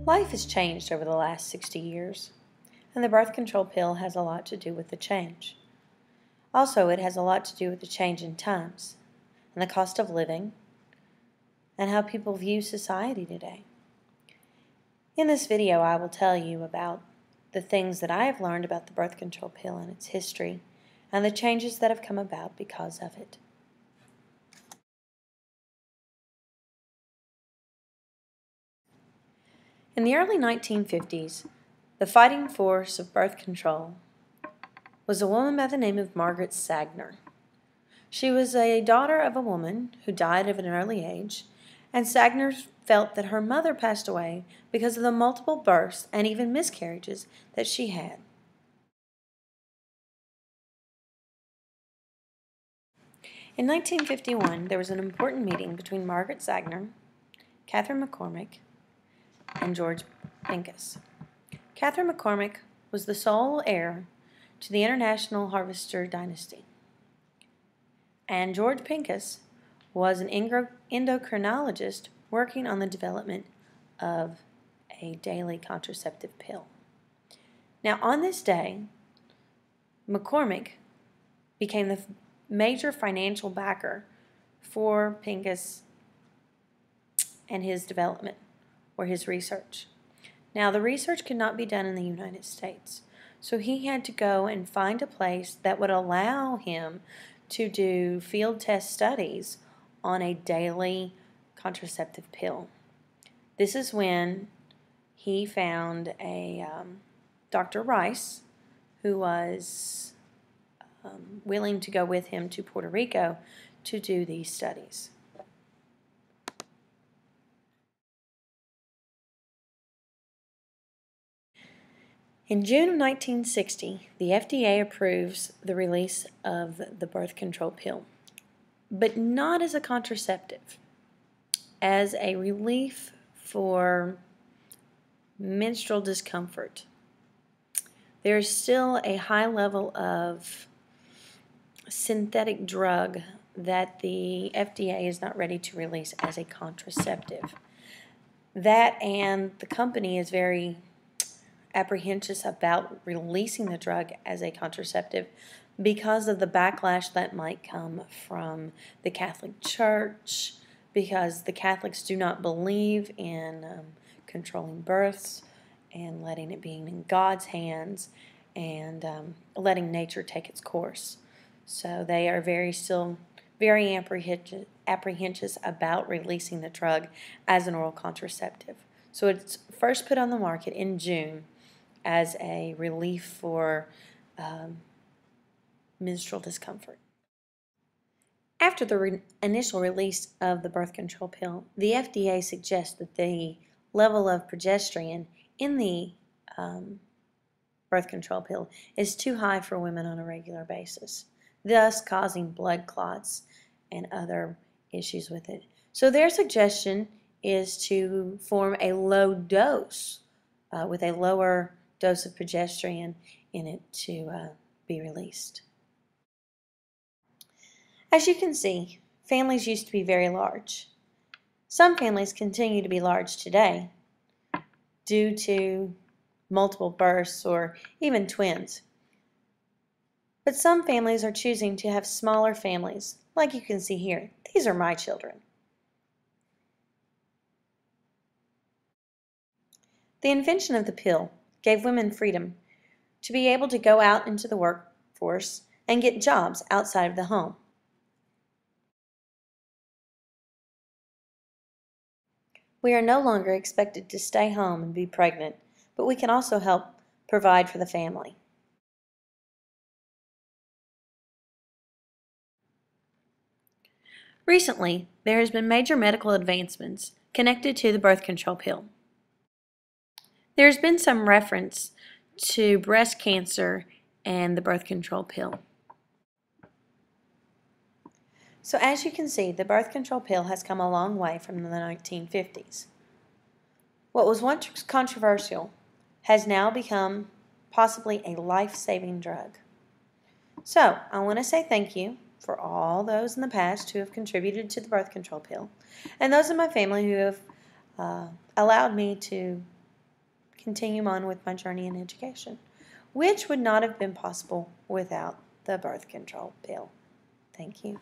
Life has changed over the last 60 years, and the birth control pill has a lot to do with the change. Also, it has a lot to do with the change in times, and the cost of living, and how people view society today. In this video, I will tell you about the things that I have learned about the birth control pill and its history, and the changes that have come about because of it. In the early 1950s, the fighting force of birth control was a woman by the name of Margaret Sanger. She was a daughter of a woman who died at an early age, and Sanger felt that her mother passed away because of the multiple births and even miscarriages that she had. In 1951, there was an important meeting between Margaret Sanger, Catherine McCormick, and George Pincus. Catherine McCormick was the sole heir to the International Harvester dynasty, and George Pincus was an endocrinologist working on the development of a daily contraceptive pill. Now, on this day, McCormick became the major financial backer for Pincus and his development, or his research. Now, the research could not be done in the United States, so he had to go and find a place that would allow him to do field test studies on a daily contraceptive pill. This is when he found a Dr. Rice, who was willing to go with him to Puerto Rico to do these studies. In June of 1960, the FDA approves the release of the birth control pill, but not as a contraceptive, as a relief for menstrual discomfort. There is still a high level of synthetic drug that the FDA is not ready to release as a contraceptive. That, and the company is very apprehensive about releasing the drug as a contraceptive because of the backlash that might come from the Catholic Church, because the Catholics do not believe in controlling births and letting it be in God's hands and letting nature take its course. So they are still very apprehensive about releasing the drug as an oral contraceptive. So it's first put on the market in June as a relief for menstrual discomfort. After the initial release of the birth control pill, the FDA suggests that the level of progesterone in the birth control pill is too high for women on a regular basis, thus causing blood clots and other issues with it. So their suggestion is to form a low dose with a lower dose of progesterone in it to be released. As you can see, families used to be very large. Some families continue to be large today due to multiple births or even twins. But some families are choosing to have smaller families, like you can see here. These are my children. The invention of the pill gave women freedom to be able to go out into the workforce and get jobs outside of the home. We are no longer expected to stay home and be pregnant, but we can also help provide for the family. Recently, there has been major medical advancements connected to the birth control pill. There has been some reference to breast cancer and the birth control pill. So as you can see, the birth control pill has come a long way from the 1950s. What was once controversial has now become possibly a life-saving drug. So I want to say thank you for all those in the past who have contributed to the birth control pill, and those in my family who have allowed me to continue on with my journey in education, which would not have been possible without the birth control pill. Thank you.